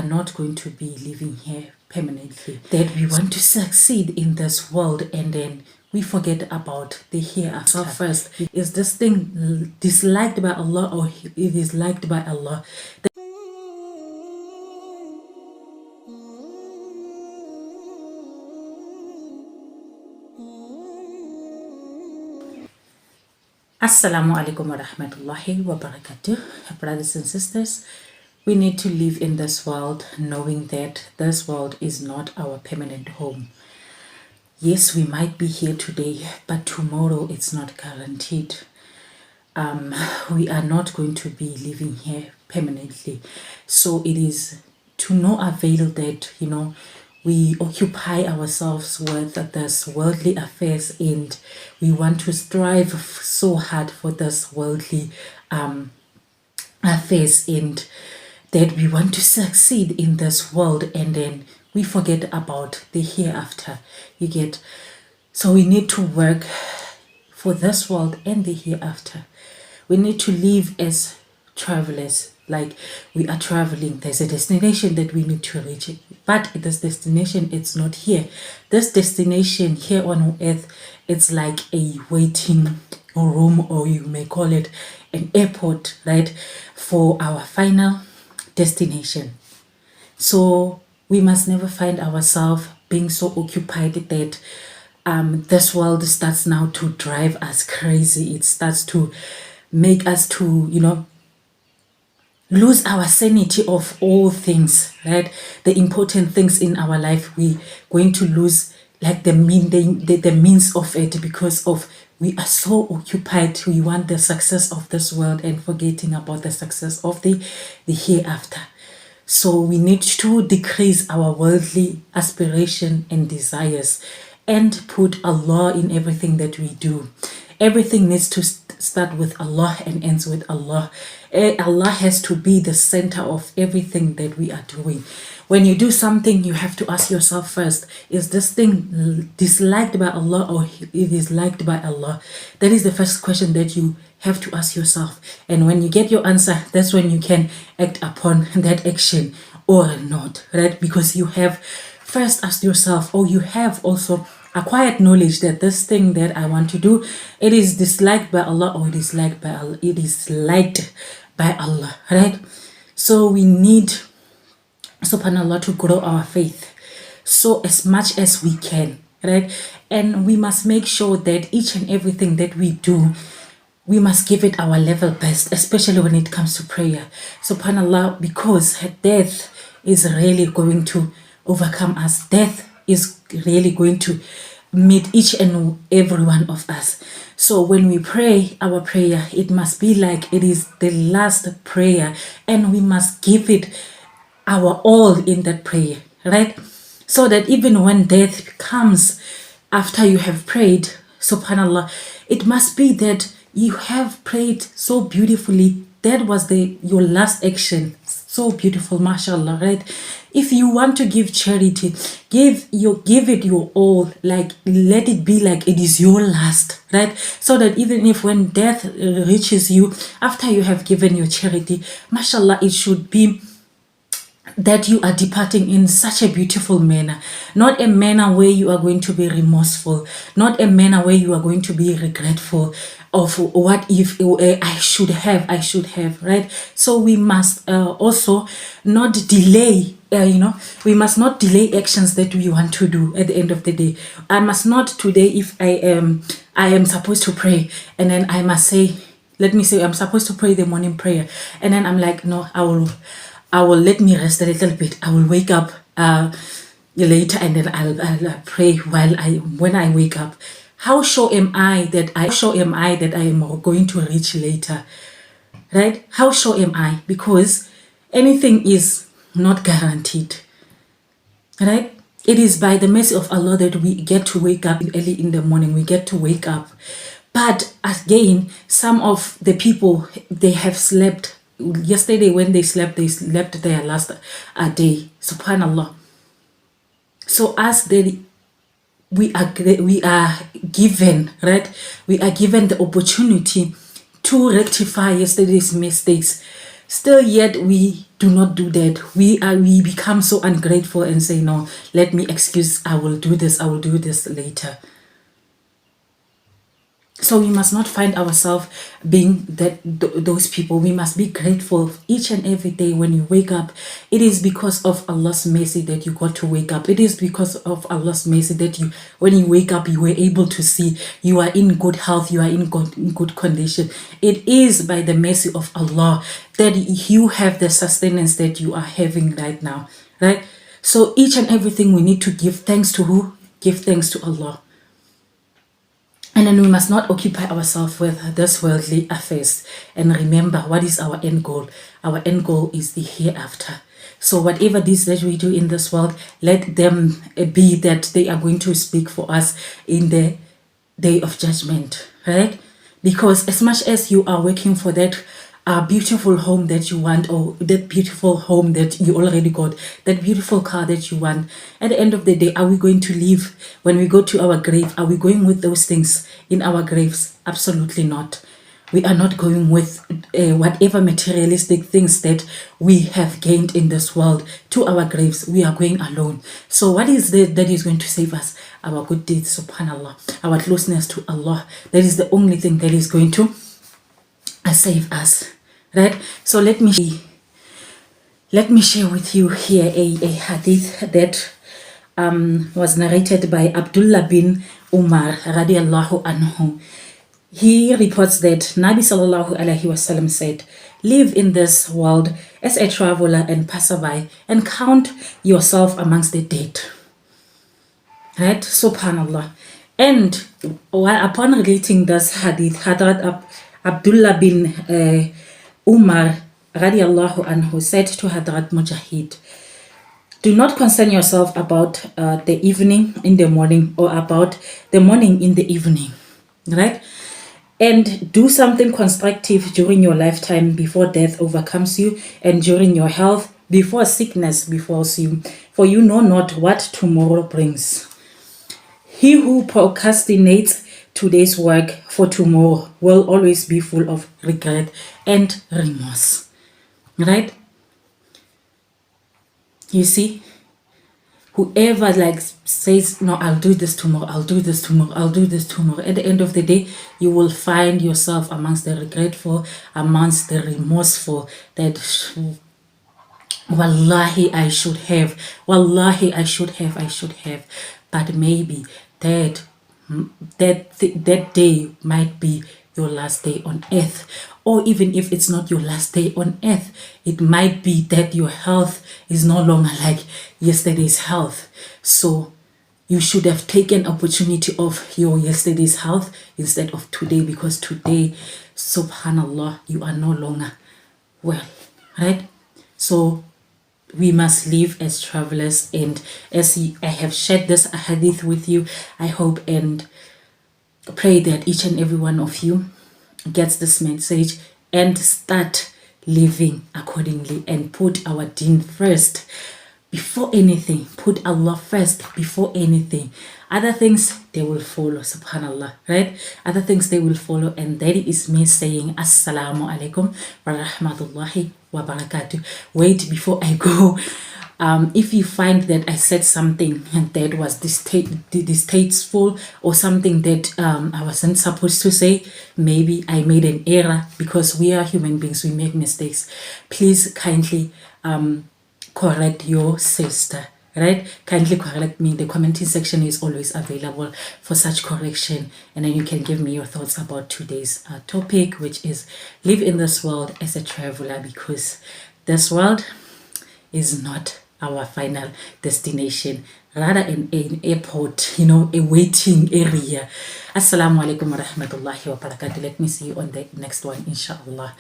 not going to be living here permanently, that we want to succeed in this world and then we forget about the hereafter. So first, is this thing disliked by Allah or it is liked by Allah? Assalamu alaikum wa rahmatullahi wa barakatuh. Brothers and sisters, we need to live in this world knowing that this world is not our permanent home. Yes, we might be here today, but tomorrow it's not guaranteed. We are not going to be living here permanently. So it is to no avail that, we occupy ourselves with this worldly affairs and we want to strive so hard for this worldly affairs and that we want to succeed in this world and then we forget about the hereafter. You get? So we need to work for this world and the hereafter. We need to live as travelers, like we are traveling. There's a destination that we need to reach, but this destination, it's not here. This destination here on earth, it's like a waiting room, or you may call it an airport, right, for our final destination. So we must never find ourselves being so occupied that this world starts now to drive us crazy. It starts to make us to, lose our sanity of all things, right? The important things in our life, we going to lose like the means of it because of we are so occupied. We want the success of this world and forgetting about the success of the hereafter. So we need to decrease our worldly aspiration and desires and put Allah in everything that we do. Everything needs to start with Allah and ends with Allah. Allah has to be the center of everything that we are doing. When you do something, you have to ask yourself first, is this thing disliked by Allah or it is liked by Allah? That is the first question that you have to ask yourself. And when you get your answer, that's when you can act upon that action or not, right? Because you have first asked yourself, or you have also acquired knowledge that this thing that I want to do, it is disliked by Allah or it is liked by Allah. It is liked by Allah, right? So we need, subhanAllah, to grow our faith so as much as we can, right? And we must make sure that each and everything that we do, we must give it our level best, especially when it comes to prayer. SubhanAllah, because death is really going to overcome us. Death is really going to meet each and every one of us. So when we pray our prayer, it must be like it is the last prayer and we must give it our all in that prayer, right? So that even when death comes after you have prayed, subhanallah, it must be that you have prayed so beautifully. That was your last action. So beautiful, mashallah, right? If you want to give charity, give it your all, like let it be like it is your last, right? So that even if when death reaches you after you have given your charity, mashallah, it should be that you are departing in such a beautiful manner, not a manner where you are going to be remorseful, not a manner where you are going to be regretful of what if I should have, right? So we must also not delay, we must not delay actions that we want to do at the end of the day. I must not today, if I am supposed to pray and then I must say, let me say I'm supposed to pray the morning prayer and then I'm like, no, I will let me rest a little bit. I will wake up later and then I'll pray when I wake up. How sure am I that I am going to reach later? Right? How sure am I? Because anything is not guaranteed. Right? It is by the mercy of Allah that we get to wake up early in the morning. We get to wake up. But again, some of the people, they have slept. Yesterday when they slept their last day. Subhanallah. So as we are given, right? We are given the opportunity to rectify yesterday's mistakes. Still yet we do not do that. We become so ungrateful and say, no, let me excuse, I will do this later. So we must not find ourselves being those people. We must be grateful each and every day when you wake up. It is because of Allah's mercy that you got to wake up. It is because of Allah's mercy that when you wake up, you were able to see. You are in good health. You are in good condition. It is by the mercy of Allah that you have the sustenance that you are having right now, right? So each and everything we need to give thanks to who? Give thanks to Allah. And then we must not occupy ourselves with this worldly affairs. And remember, what is our end goal? Our end goal is the hereafter. So whatever this that we do in this world, let them be that they are going to speak for us in the day of judgment, right? Because as much as you are working for that beautiful home that you want, or that beautiful home that you already got, that beautiful car that you want, at the end of the day, are we going to leave when we go to our grave? Are we going with those things in our graves? Absolutely not. We are not going with whatever materialistic things that we have gained in this world to our graves. We are going alone. So what is that is going to save us? Our good deeds, subhanallah, our closeness to Allah. That is the only thing that is going to save us, right? So let me share with you here a hadith that was narrated by Abdullah bin Umar radiallahu anhu. He reports that Nabi sallallahu alaihi wasallam said, live in this world as a traveler and passerby, and count yourself amongst the dead, right? Subhanallah. And while upon relating this hadith, Hadrat Abdullah bin Umar radiallahu anhu said to Hadrat Mujahid, do not concern yourself about the evening in the morning, or about the morning in the evening, right? And do something constructive during your lifetime before death overcomes you, and during your health before sickness befalls you, for you know not what tomorrow brings. He who procrastinates today's work for tomorrow will always be full of regret and remorse, right? You see, whoever says, no, I'll do this tomorrow, I'll do this tomorrow, I'll do this tomorrow, at the end of the day, you will find yourself amongst the regretful, amongst the remorseful, that wallahi I should have, but maybe that day might be your last day on earth. Or even if it's not your last day on earth, it might be that your health is no longer like yesterday's health. So you should have taken opportunity of your yesterday's health instead of today, because today, subhanallah, you are no longer well, right? So we must live as travelers, and as I have shared this hadith with you, I hope and pray that each and every one of you gets this message and start living accordingly, and put our deen first before anything. Put Allah first before anything. Other things, they will follow, subhanallah, right? Other things, they will follow. And that is me saying assalamu alaikum wa rahmatullahi wa barakatuh. Wait, before I go, if you find that I said something that was distasteful, or something that I wasn't supposed to say, maybe I made an error, because we are human beings, we make mistakes, please kindly correct your sister, right? Kindly correct me. The commenting section is always available for such correction, and then you can give me your thoughts about today's topic, which is live in this world as a traveler, because this world is not our final destination, rather an airport, a waiting area. Assalamu alaikum wa rahmatullahi wa barakatuh. Let me see you on the next one, inshallah.